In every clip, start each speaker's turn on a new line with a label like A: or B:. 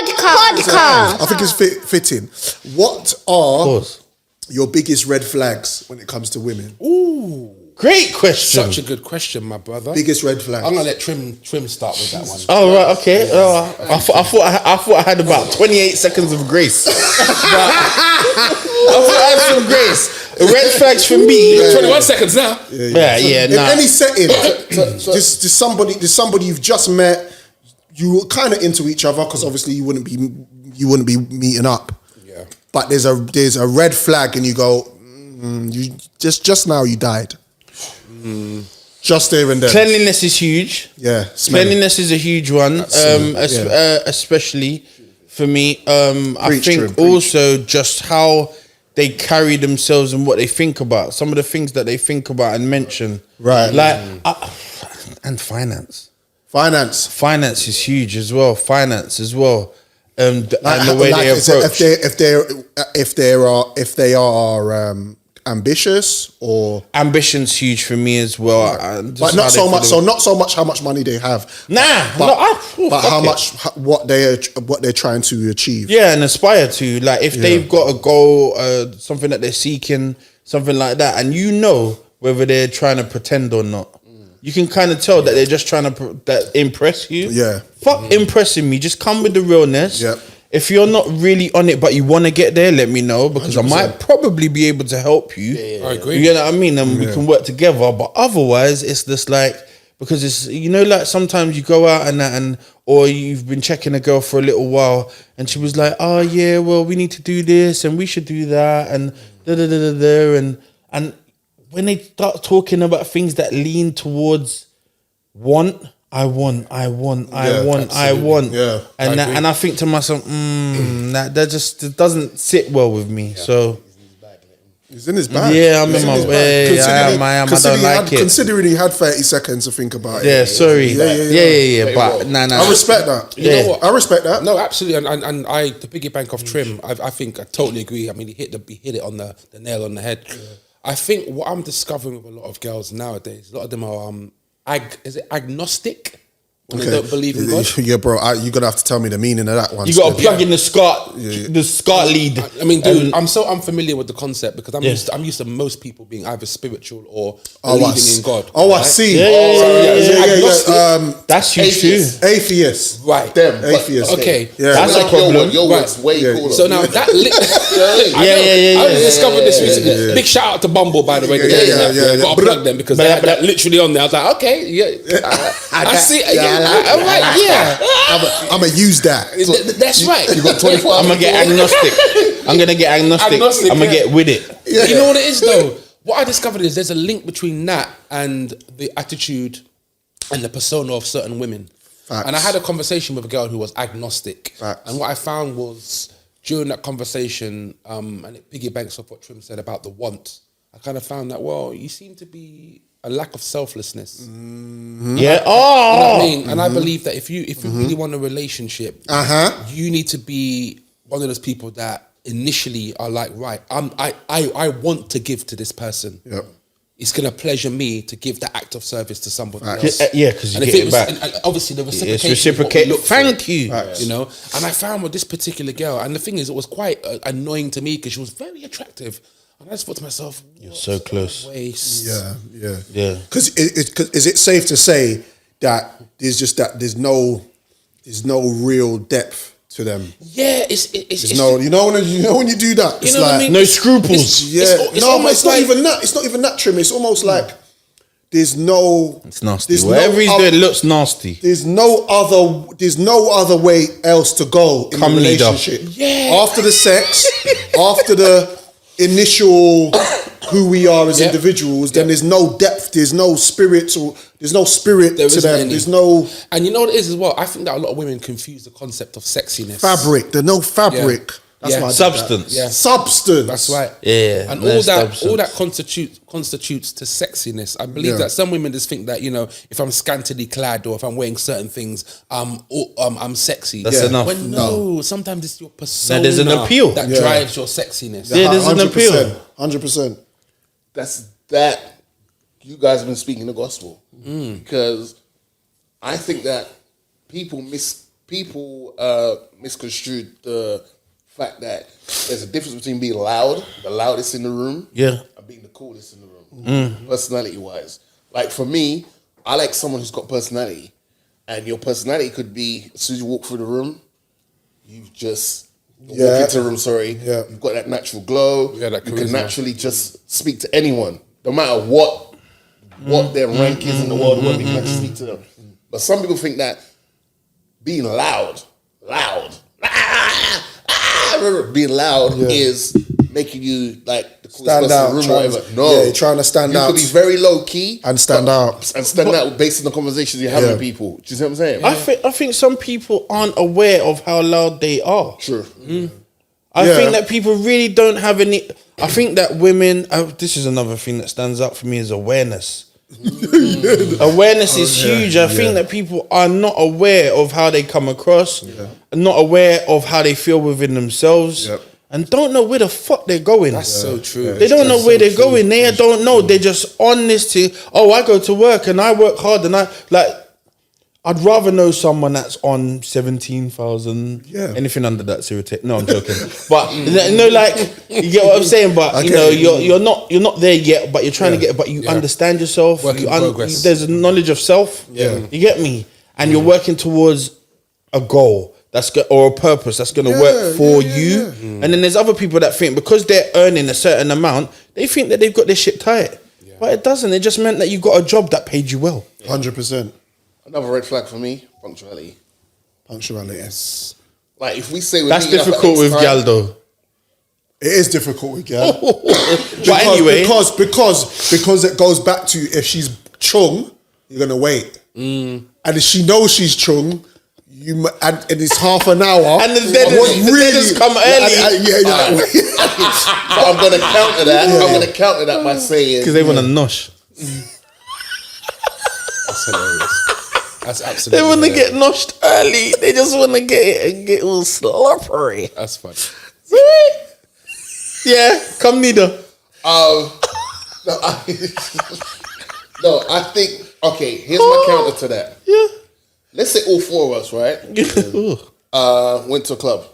A: Podcast.
B: I think it's fitting. What are your biggest red flags when it comes to women?
C: Ooh.
D: Great question.
C: Such a good question, my brother.
B: Biggest red flags.
C: I'm gonna let Trim start with that one.
D: Oh right, okay. I thought I had about 28 seconds of grace. I thought I had some grace. Red flags for me.
C: 21 seconds now.
B: In any setting, just somebody you've just met. You were kind of into each other because obviously you wouldn't be meeting up.
C: Yeah.
B: But there's a red flag, and you go, you just now you died. Just there and then.
D: Cleanliness is huge.
B: Yeah,
D: cleanliness is a huge one. Especially for me. I think also just how they carry themselves and what they think about. Some of the things that they think about and mention.
B: Right.
D: Like and finance. Finance is huge as well. And the way they approach. If they are ambitious or ambition's huge for me as well.
B: But not so much. So not so much how much money they have. But how much what they're trying to achieve.
D: Yeah, and aspire to. Like if they've got a goal, something that they're seeking, something like that, and you know whether they're trying to pretend or not. You can kind of tell that they're just trying to impress you.
B: Yeah.
D: Fuck impressing me. Just come with the realness.
B: Yeah.
D: If you're not really on it, but you want to get there, let me know because 100%. I might probably be able to help you.
C: I agree.
D: You know what I mean? And we can work together. But otherwise, it's just like, because it's, like sometimes you go out or you've been checking a girl for a little while and she was like, oh yeah, well, we need to do this and we should do that and and when they start talking about things that lean towards I want.
B: Yeah.
D: And I think to myself, that just it doesn't sit well with me. Yeah. So
B: he's in his bag.
D: Yeah, I'm in my way. I don't like it.
B: Considering he had 30 seconds to think about it.
D: Yeah, sorry. Yeah. But
B: I respect that.
C: You know what?
B: I respect that.
C: No, absolutely. And I, to piggyback off Trim, I think I totally agree. I mean, he hit it on the nail on the head. Yeah. I think what I'm discovering with a lot of girls nowadays, a lot of them are agnostic when they don't believe in God.
B: Yeah, bro, you're gonna have to tell me the meaning of that one.
D: You got to plug in the SCART lead.
C: I mean, dude, I'm so unfamiliar with the concept because I'm used to most people being either spiritual or believing in God.
B: Oh, right? I see.
D: Yeah. That's huge too.
B: Atheists,
C: right?
E: Them,
C: atheists. Okay,
D: that's a problem.
E: Your word's way cooler.
C: So now that, I discovered this recently. Big shout out to Bumble, by the way. Got to plug them because they had that literally on there. I was like, okay, I see.
B: I'm gonna use that.
C: That's right.
E: You got 24
D: I'm gonna get agnostic. I'm gonna get with it.
C: You know what it is though? What I discovered is there's a link between that and the attitude and the persona of certain women. Facts. And I had a conversation with a girl who was agnostic. Facts. And what I found was during that conversation, and it piggybacks off what Trim said about the want, I kind of found that, well, you seem to be a lack of selflessness.
D: Mm-hmm.
C: Yeah. You know what I mean? And I believe that if you really want a relationship, you need to be one of those people that initially are like, right, I want to give to this person.
B: Yep.
C: It's gonna pleasure me to give that act of service to somebody else.
D: Yeah, because you get it back.
C: And obviously the reciprocation.
D: It's reciprocate. Thank you.
C: You know, and I found with this particular girl, and the thing is, it was quite annoying to me because she was very attractive. And I just thought to myself,
D: you're so close.
B: Yeah.
C: Because
B: is it safe to say that there's no real depth to them?
C: Yeah, it's
B: you know when you do that, it's like,
C: what I mean?
D: No scruples.
B: It's not even that. It's not even that, Trim. It's almost like there's no.
D: It's nasty. Whatever he's doing looks nasty.
B: There's no other way else to go in the relationship.
C: Yeah.
B: After the sex, after the initial who we are as individuals, then there's no depth, there's no spirit to them. There's no.
C: And you know what it is as well? I think that a lot of women confuse the concept of sexiness.
B: Fabric. There's no fabric. That's why
D: substance.
B: Substance.
C: That's right.
D: Yeah.
C: And all that constitutes to sexiness. I believe that some women just think that, if I'm scantily clad or if I'm wearing certain things, I'm sexy.
D: That's enough.
C: When no, sometimes it's your persona
D: there's an appeal
C: that drives your sexiness.
D: Yeah, there's an appeal.
B: 100%.
E: That's that. You guys have been speaking the gospel because I think that people people misconstrued the fact that there's a difference between being loud, the loudest in the room,
D: Yeah.
E: and being the coolest in the room, personality-wise. Like for me, I like someone who's got personality, and your personality could be as soon as you walk through the room, you've just walk into the room. You've got that natural glow.
C: Yeah, that
E: you can
C: charisma.
E: naturally just speak to anyone, no matter what their rank is in the world. What you can actually speak to them. But some people think that being loud, being loud is making you like the coolest
B: Stand
E: person
B: out,
E: in the room or
B: trying-
E: whatever. No,
B: yeah, you're trying to stand
E: you
B: out.
E: could be very low key
B: And stand out.
E: based on the conversations you have with people. Do you see what I'm saying?
D: I think some people aren't aware of how loud they are.
E: True.
D: I
B: Yeah.
D: think that people really don't have any. I think that women. This is another thing that stands out for me is awareness. Awareness is huge. I think that people are not aware of how they come across, not aware of how they feel within themselves, and don't know where the fuck they're going.
C: That's so true.
D: They don't know where they're going. They don't know. They're just on this thing. Oh, I go to work and I work hard and I like. I'd rather know someone that's on 17,000.
B: Yeah.
D: Anything under that's irritating. No, I'm joking. But like you get what I'm saying. But you know, you're not there yet. But you're trying to get. But you understand yourself.
C: Work in progress.
D: There's a knowledge of self.
B: Yeah.
D: You get me. And you're working towards a goal or a purpose that's going to work for you. And then there's other people that think because they're earning a certain amount, they think that they've got their shit tight. But it doesn't. It just meant that you got a job that paid you well.
B: 100%.
E: Another red flag for me: punctuality.
B: Punctuality, yes.
E: Like if we say we're
D: That's
E: meeting up at
D: difficult
E: X
D: with
E: time-
D: gal though.
B: It is difficult with gal.
D: But anyway,
B: because it goes back to if she's chung, you're gonna wait, and if she knows she's chung, and it's half an hour,
D: And the deaders come early.
E: But I'm gonna counter that. I'm gonna counter that by saying
D: because they want to nosh.
C: That's hilarious. That's
D: They
C: absolutely
D: want to
C: hilarious.
D: get noshed early. They just want to get it and get all slippery.
C: That's funny.
D: Yeah, come neither.
E: no, I think okay. Here's my counter to that.
D: Yeah.
E: Let's say all four of us, right? Went to a club.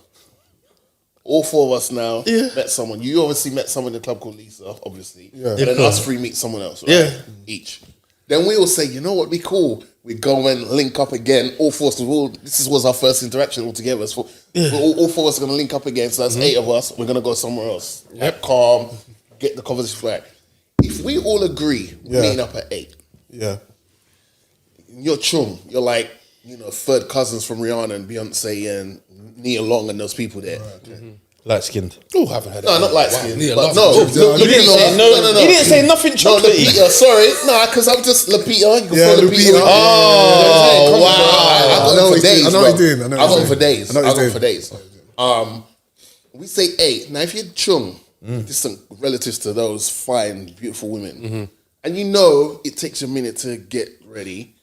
E: All four of us now met someone. You obviously met someone in the club called Lisa, obviously. Yeah. And then us three meet someone else, right?
D: Yeah.
E: Each. Then we all say, you know what would be cool? We go and link up again. All four of us, this was our first interaction all together. So all four of us are going to link up again. So that's 8 of us. We're going to go somewhere else. Calm, get the conversation right. If we all agree, we're meeting up at 8.
B: Yeah.
E: You're chung. You're like, third cousins from Rihanna and Beyonce and Nia Long and those people there.
B: Right,
D: Light skinned.
C: Oh, haven't heard
E: No,
C: that.
E: not light
C: Wow.
E: skin.
C: Nia
E: But
C: Long.
E: no,
D: You didn't say no. You didn't say nothing
E: No,
D: chocolatey.
E: Lupita, sorry. No, because I'm just Lupita. You can
B: Yeah,
E: follow
B: Lupita.
E: Lupita.
D: Oh, wow.
E: I got it for days.
B: I know what you're doing.
E: I got it for days.
B: I know
E: I
B: what
E: got
B: you're
E: it for days. We say 8. Now, if you're chung, distant relatives to those fine, beautiful women, and it takes you a minute to get ready,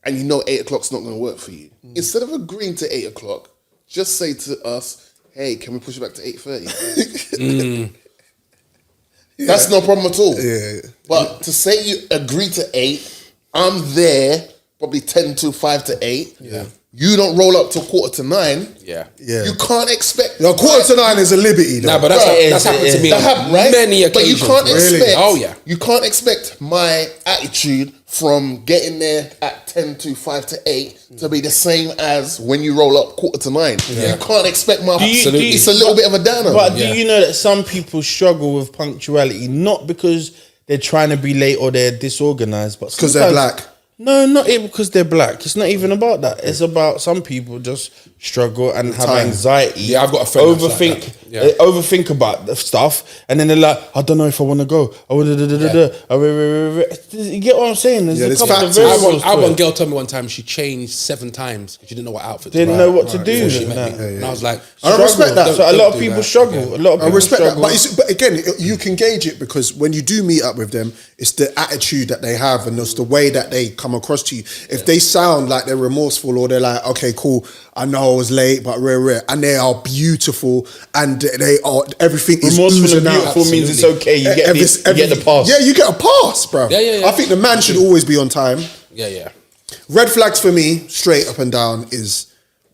E: and 8 o'clock's not going to work for you, instead of agreeing to 8 o'clock, just say to us, hey, can we push it back to 8:30? That's no problem at all.
B: Yeah.
E: But to say you agree to 8, I'm there probably 10 to 5 to 8.
C: Yeah.
E: You don't roll up till 8:45.
C: Yeah.
B: Yeah.
E: You can't expect.
B: No, 8:45 is a liberty, though.
C: Nah, but that's happened to me
E: That
C: on
E: happened, right?
C: many
E: But you
C: occasions.
E: can't
C: Really?
E: expect.
C: Oh, yeah.
E: You can't expect my attitude from getting there at 10 to 5 to 8 to be the same as when you roll up 8:45.
C: Yeah.
E: You can't expect my.
C: Absolutely.
E: It's a little bit of a downer.
D: But
C: Yeah.
D: do you know that some people struggle with punctuality not because they're trying to be late or they're disorganized, but
B: because they're
D: sometimes-
B: black.
D: No, not even because they're black. It's not even about that. It's about some people just struggle and have
B: time.
D: anxiety.
C: Yeah, I've got a friend that's like
D: overthink.
C: that. Yeah.
D: They overthink about the stuff, and then they're like, "I don't know if I want to go." You get what I'm saying? There's
B: Yeah,
D: a
B: there's
D: couple of
B: factors.
D: variables
C: I had
D: to
C: one
D: it.
C: girl tell me one time she changed 7 times because she didn't know what outfit to
D: Didn't
C: wear
D: know what to do.
C: before she
D: Yeah,
C: met me.
D: yeah,
C: And I was like,
B: I don't respect that.
D: So a lot of
C: do
D: people
C: that.
D: struggle.
C: Yeah.
D: A lot of
B: I
D: people
B: respect
D: struggle.
B: that, but again, you can gauge it because when you do meet up with them, it's the attitude that they have and it's the way that they come across to you. If they sound like they're remorseful or they're like, okay, cool, I know I was late, but rare, and they are beautiful and they are everything is
D: Remorseful
B: oozing
D: and
B: out.
D: beautiful means it's
C: Absolutely.
D: okay. You get the pass.
B: Yeah, you get a pass, bro.
C: Yeah.
B: I think the man should always be on time.
C: yeah.
B: Red flags for me, straight up and down, is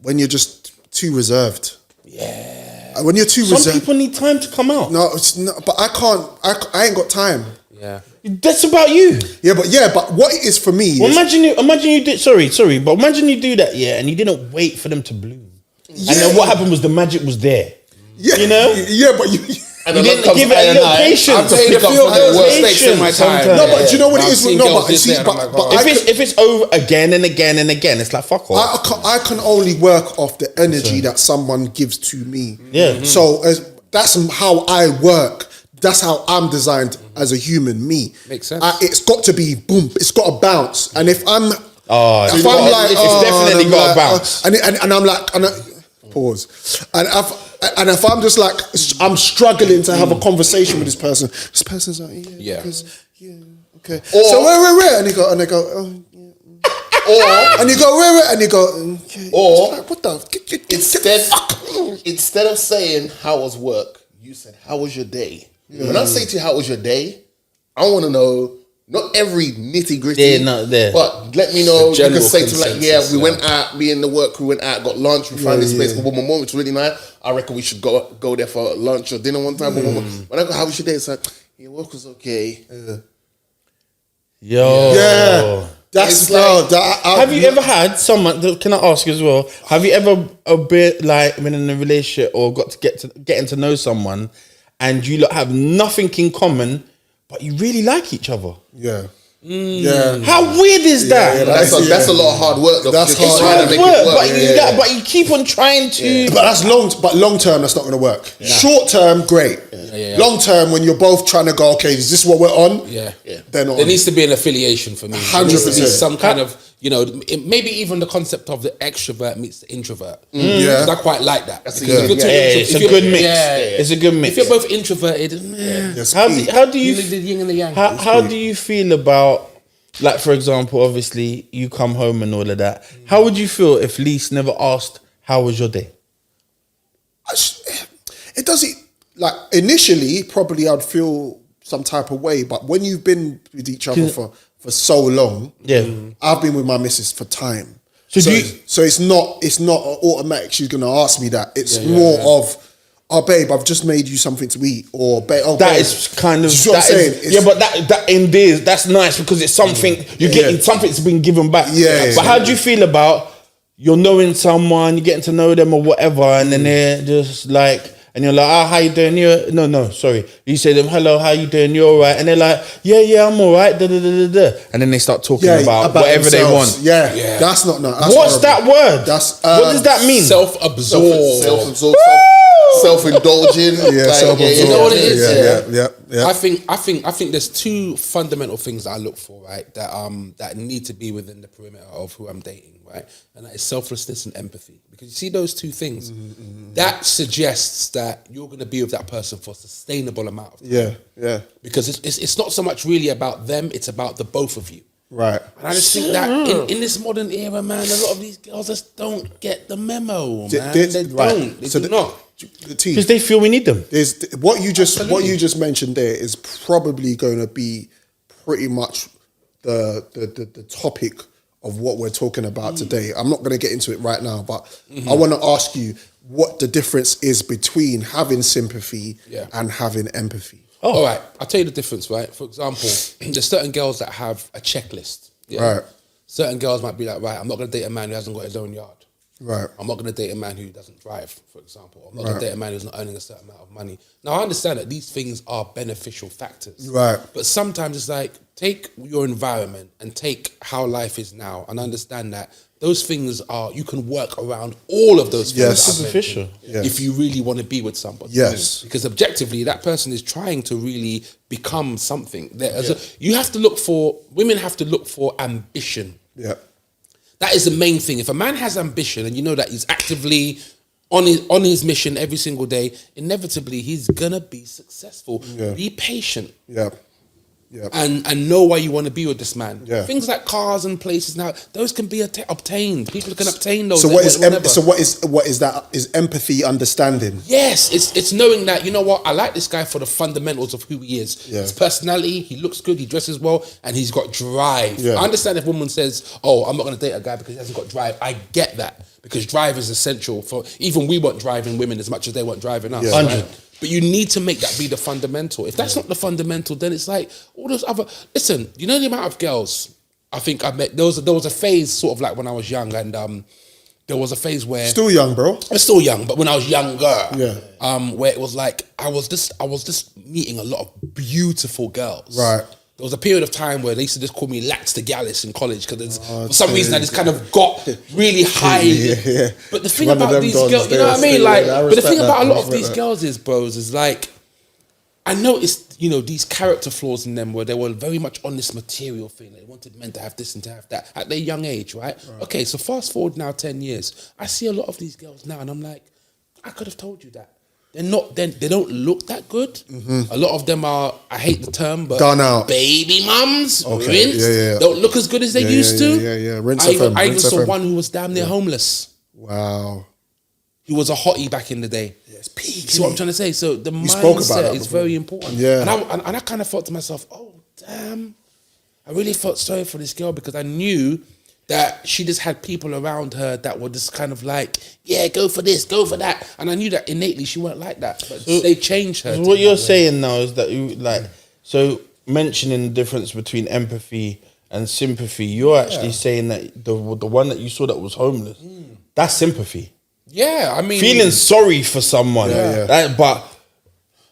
B: when you're just too reserved.
C: Yeah.
B: When you're too
D: Some
B: reserved.
D: people need time to come out.
B: No, it's not, but I can't. I ain't got time.
C: Yeah.
D: That's about you.
B: Yeah, but what it is for me
D: Well,
B: is,
D: imagine you did. Sorry, but imagine you do that, yeah, and you didn't wait for them to bloom, and then what happened was the magic was there.
B: yeah,
D: You know?
B: yeah, but you.
E: And
D: You
E: then
D: didn't give it a little patience.
C: I've paid a
E: pick up
C: few
E: for
C: of
E: the
C: those
E: worst
C: mistakes in my time.
B: No, but do you know what it
C: I've
B: is?
C: seen
B: No,
C: girls
B: but
C: this
B: see,
C: there, and I'm
B: but
C: like, oh.
B: I can-
D: If it's over again and again and again, it's like fuck off.
B: I can only work off the energy that someone gives to me.
D: Yeah. Mhm.
B: So that's how I work. That's how I'm designed as a human. Me.
C: Makes sense.
B: It's got to be boom. It's got to bounce. And if I'm,
D: Oh,
B: if
D: it's
B: I'm
D: got-
B: like,
D: it's
B: oh,
D: definitely
B: and I'm
D: got to
B: like,
D: bounce.
B: and I'm like, pause. And if I'm just like, I'm struggling to have a conversation with this person's like,
C: Yeah.
B: because, okay. So where, and they go, oh. And you go, where, and you go, okay.
E: Or
B: Like, what the?
E: instead of saying how was work, you said how was your day. When I say to you how was your day, I want to know not every nitty gritty.
D: Yeah, not there.
E: But let me know. You
C: general
E: can say to me like, yeah,
C: consensus,
E: we
C: yeah.
E: went out. Me and the work crew went out, got lunch. We found this place called Mom, it's really nice. I reckon we should go there for lunch or dinner one time. When I go, how was your day? It's like, yeah, work was okay.
D: Yo.
B: Yeah. That's
E: It's like-
D: Have you ever had someone? Can I ask as well? Have you ever been in a relationship or got to getting to know someone, and you lot have nothing in common, but you really like each other?
B: Yeah. Yeah.
D: How weird is that?
B: yeah,
E: That's a lot of hard work. Though.
B: That's
E: Just
B: hard
E: trying to
B: work.
E: make it work.
D: But you keep on trying to.
B: But that's long term. That's not going to work. Short term, great.
C: yeah.
B: Long term, when you're both trying to go, okay, is this what we're on?
C: Yeah.
B: They're not.
C: There
B: on.
C: needs to be an affiliation for me. There needs to be
B: 100%.
C: some kind of, maybe even the concept of the extrovert meets the introvert.
B: Yeah.
C: 'Cause I quite like that.
E: That's
C: Because
E: a good-
C: if you're
D: Yeah,
C: talking-
D: it's
C: if
D: a
C: you're-
D: good mix.
C: Yeah.
D: It's a good mix.
C: If you're both introverted,
B: Yes,
D: How
B: speak.
D: do you
C: the yin and the yang.
D: how do you feel about, like, for example, obviously you come home and all of that. How would you feel if Lise never asked, how was your day?
B: It doesn't, like, initially, probably I'd feel some type of way, but when you've been with each other for so long,
D: Yeah.
B: I've been with my missus for time.
D: So
B: So,
D: do you-
B: so it's not automatic she's going to ask me that. It's more of, oh, babe, I've just made you something to eat. Or, babe, oh,
D: That
B: babe.
D: is kind of
B: Do you see what I'm
D: that is-
B: saying? It's-
D: yeah, but that in this that's nice because it's something you're getting, something's been given back.
B: Yeah,
D: But how do you feel about you're knowing someone, you're getting to know them or whatever, and then they're just like, and you're like, how you doing? Sorry. You say to them, hello, how you doing? You're all right. And they're like, yeah, I'm all right. Da, da, da, da, da. And then they start talking about whatever they
B: themselves.
D: want.
B: Yeah, that's not that's
D: What's
B: horrible.
D: that word?
B: That's
D: what does that mean?
C: Self-absorbed.
E: Self-absorbed, self-indulging.
B: Yeah, self-absorbed.
C: You know what it is?
B: Yeah.
C: I think there's two fundamental things that I look for, right? That need to be within the perimeter of who I'm dating, right? And that is selflessness and empathy. Because you see those two things, that suggests that you're going to be with that person for a sustainable amount of time.
B: Yeah.
C: Because it's not so much really about them; it's about the both of you.
B: Right.
C: And I just think that in this modern era, man, a lot of these girls just don't get the memo, man. They don't. They do not.
D: Because they feel we need them.
B: There's what you just mentioned there is probably going to be pretty much the topic of what we're talking about today. I'm not going to get into it right now, but I want to ask you what the difference is between having sympathy and having empathy.
C: All right, I'll tell you the difference, right? For example, there's certain girls that have a checklist. Yeah?
B: Right.
C: Certain girls might be like, right, I'm not going to date a man who hasn't got his own yard.
B: Right.
C: I'm not going to date a man who doesn't drive, for example. I'm not going to date a man who's not earning a certain amount of money. Now, I understand that these things are beneficial factors.
B: Right.
C: But sometimes it's like, take your environment and take how life is now and understand that those things you can work around all of those things.
B: Yes.
C: that I've
D: Superficial.
C: mentioned
B: Yes.
C: If you really want to be with somebody.
B: Yes.
C: Because objectively, that person is trying to really become something. Women have to look for ambition.
B: Yeah.
C: That is the main thing. If a man has ambition and you know that he's actively on his mission every single day, inevitably he's gonna be successful.
B: Yeah.
C: Be patient.
B: Yeah.
C: and know why you want to be with this man.
B: Yeah.
C: Things like cars and places now, those can be obtained. People can obtain those.
B: So what is
C: whenever.
B: what is that? Is empathy understanding?
C: Yes, it's knowing that, you know what, I like this guy for the fundamentals of who he is.
B: Yeah.
C: His personality, he looks good, he dresses well, and he's got drive.
B: Yeah.
C: I understand if a woman says, oh, I'm not going to date a guy because he hasn't got drive. I get that, because drive is essential for, even we want drive in women as much as they want drive in us.
B: Yeah.
C: Right? But you need to make that be the fundamental. If that's not the fundamental, then it's like all those other... Listen, you know the amount of girls I think I met... There was a phase sort of like when I was young, and there was a phase where...
B: Still young, bro.
C: I'm still young, but when I was younger,
B: Yeah.
C: where it was like I was just meeting a lot of beautiful girls.
B: Right.
C: There was a period of time where they used to just call me Lax the Gallus in college because for some reason I just kind of got really high.
B: Yeah.
C: But the thing
B: One of
C: about
B: them
C: these
B: dons
C: girls, you know
B: there,
C: what I mean?
B: still,
C: Like,
B: yeah, I
C: but the thing
B: respect
C: about
B: that,
C: a lot
B: I
C: of these
B: respect
C: girls is like, I noticed, you know, these character flaws in them where they were very much on this material thing. They wanted men to have this and to have that at their young age, right? Okay, so fast forward now 10 years. I see a lot of these girls now and I'm like, I could have told you that. They don't look that good. A lot of them are, I hate the term, but
B: Done out.
C: baby mums,
B: Okay,
C: rinse,
B: yeah.
C: don't look as good as they used to.
B: Yeah. Rinse
C: I even
B: rinse
C: saw
B: FM.
C: one who was damn near homeless.
B: Wow.
C: He was a hottie back in the day.
B: It's peak.
C: You see what I'm trying to say? So the
B: spoke about
C: mindset
B: that
C: is
B: before.
C: very important.
B: Yeah.
C: And I kind of thought to myself, oh, damn. I really felt sorry for this girl because I knew that she just had people around her that were just kind of like, yeah, go for this, go for that. And I knew that innately she weren't like that. But they changed her.
D: So what you're saying now is that you so mentioning the difference between empathy and sympathy, you're actually saying that the one that you saw that was homeless, that's sympathy.
C: Yeah, I mean...
D: Feeling sorry for someone.
B: Yeah.
D: But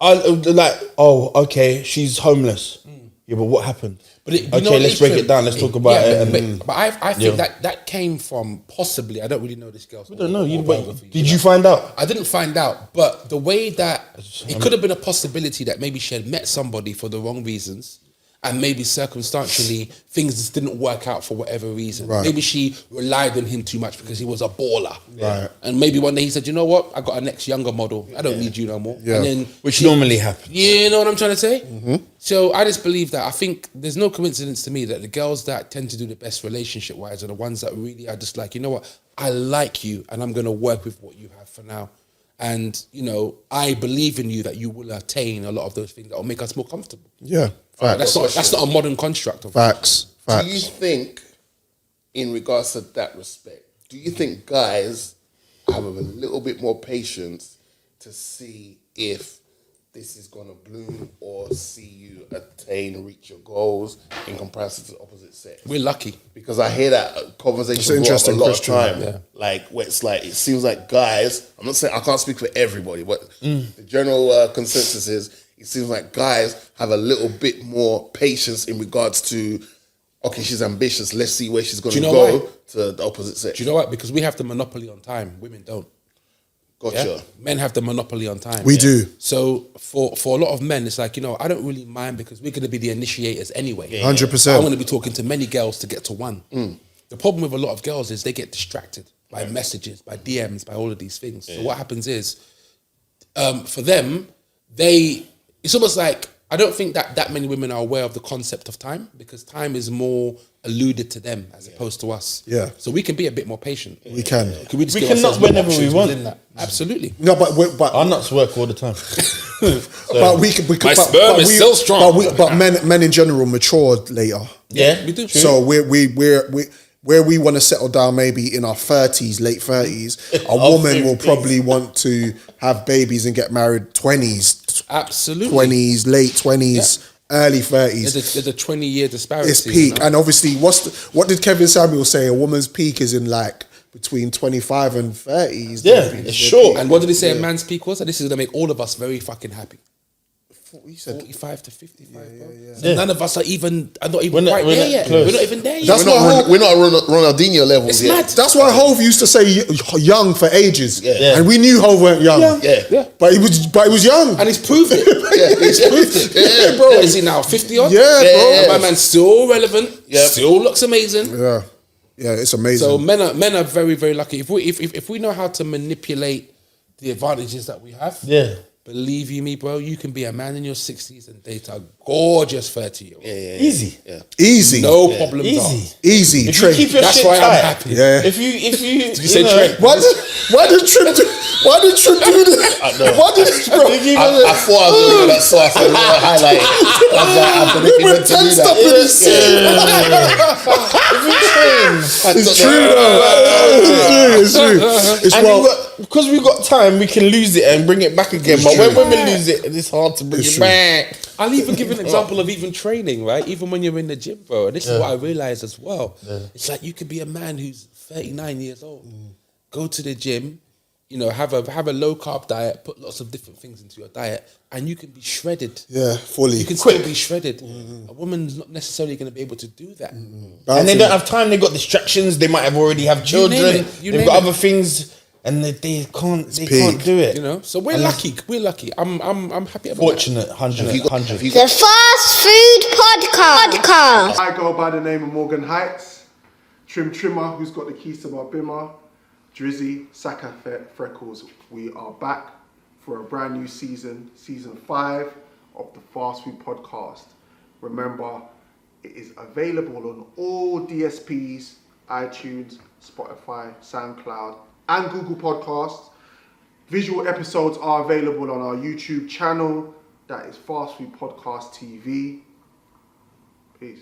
D: I like, oh, okay, she's homeless. Yeah, but what happened?
C: But you know
D: okay,
C: what
D: let's
C: is
D: break
C: true?
D: it down. Let's talk about it.
C: But I think that came from possibly, I don't really know this girl's...
D: I don't know.
C: biography.
D: Did you find out?
C: I didn't find out, but the way that it could have been a possibility that maybe she had met somebody for the wrong reasons, and maybe circumstantially things just didn't work out for whatever reason.
B: Right.
C: Maybe she relied on him too much because he was a baller.
B: Right.
C: And maybe one day he said, you know what, I got a next younger model. I don't need you no more.
B: Yeah.
C: And then
D: Which normally happens.
C: you know what I'm trying to say? So I just believe that. I think there's no coincidence to me that the girls that tend to do the best relationship-wise are the ones that really are just like, you know what, I like you and I'm going to work with what you have for now. And, you know, I believe in you that you will attain a lot of those things that will make us more comfortable.
B: Yeah.
C: That's not a modern construct of
B: Facts.
E: Do you think, in regards to that respect, do you think guys have a little bit more patience to see if this is going to bloom or see you reach your goals in comparison to the opposite sex?
C: We're lucky.
E: Because I hear that conversation
B: It's an interesting
E: a lot
B: question,
E: of time.
C: yeah.
E: Like, where it's like, it seems like guys, I'm not saying, I can't speak for everybody, but the general consensus is, it seems like guys have a little bit more patience in regards to, okay, she's ambitious, let's see where she's going to go to the opposite sex.
C: Do you know what? Because we have the monopoly on time. Women don't.
E: Gotcha.
C: Yeah? Men have the monopoly on time.
B: We do.
C: So for a lot of men, it's like, you know, I don't really mind because we're going to be the initiators anyway.
B: 100%.
C: I'm going to be talking to many girls to get to one. The problem with a lot of girls is they get distracted by messages, by DMs, by all of these things. So what happens is, for them, it's almost like, I don't think that many women are aware of the concept of time because time is more alluded to them as opposed to us.
B: Yeah.
C: So we can be a bit more patient.
B: We can.
C: Can we just
D: We
C: give
D: can
C: ourselves
D: nut whenever
C: more
D: we
C: options
D: want.
C: within that? Absolutely.
B: No, but
D: Our nuts work all the time.
B: but we can.
C: My sperm is still strong.
B: But men in general mature later.
D: Yeah,
C: we do.
B: So we're where we want to settle down maybe in our 30s, late 30s, a woman will
D: 50s.
B: probably want to have babies and get married 20s,
C: Absolutely.
B: 20s, late 20s, early 30s.
C: There's a 20-year disparity.
B: It's peak.
C: you know?
B: And obviously, what did Kevin Samuel say? A woman's peak is in like between 25 and 30s.
D: Yeah, it's short.
C: And what did he say a man's peak was? And this is going to make all of us very fucking happy.
B: He said,
C: 45 to 55, bro. So none of us are not even
D: We're not-
C: quite
D: we're
C: there
D: not
C: yet.
D: close.
C: We're not even there yet.
B: That's
E: We're not Ronaldinho levels
C: It's
E: yet.
C: mad.
B: That's why Hove used to say young for ages,
E: Yeah.
B: and we knew Hove weren't young.
E: Yeah.
B: But he was young.
C: And he's proved it.
E: He's proved it.
B: Yeah, bro.
C: What is he now, 50 odd?
B: Yeah, bro.
C: And my man's still relevant,
E: Yep.
C: still looks amazing.
B: Yeah, it's amazing.
C: So men are very, very lucky. If we know how to manipulate the advantages that we have,
D: Yeah.
C: believe you me, bro, you can be a man in your 60s and date a gorgeous 30-year-old.
D: Easy.
B: Easy.
C: No problems.
D: Easy.
B: Easy.
D: If
B: Trent.
D: you keep your
C: That's
D: shit
C: why I'm
D: tight.
C: happy.
B: Yeah.
D: If you
C: Did you say Trent?
B: Why did Trent do that? Why did bro?
E: I thought I was going to do that sauce and highlight it. I was like, I
B: We were tensed up in the scene. It's true though. It's true. It's
D: And
B: well.
D: because we got time, we can lose it and bring it back again. But when women lose it, it's hard to bring it back.
C: I'll even give an example of even training, right? Even when you're in the gym, bro. And this is what I realized as well. It's like you could be a man who's 39 years old, go to the gym, you know, have a low carb diet, put lots of different things into your diet, and you can be shredded.
B: Yeah, fully.
C: You can still be shredded. A woman's not necessarily going to be able to do that.
D: And they don't have time. They got distractions. They might have already have children. They've got other things, and they can't do it.
C: You know, so we're lucky. We're lucky. I'm happy about
D: Fortunate, 100.
A: The Fast Food Podcast.
B: I go by the name of Morgan Heights. Trimmer, who's got the keys to my bimmer. Drizzy, Saka Freckles. We are back for a brand new season 5 of the Fast Food Podcast. Remember, it is available on all DSPs, iTunes, Spotify, Soundcloud, and Google Podcasts. Visual episodes are available on our YouTube channel. That is Fast Food Podcast TV. Peace.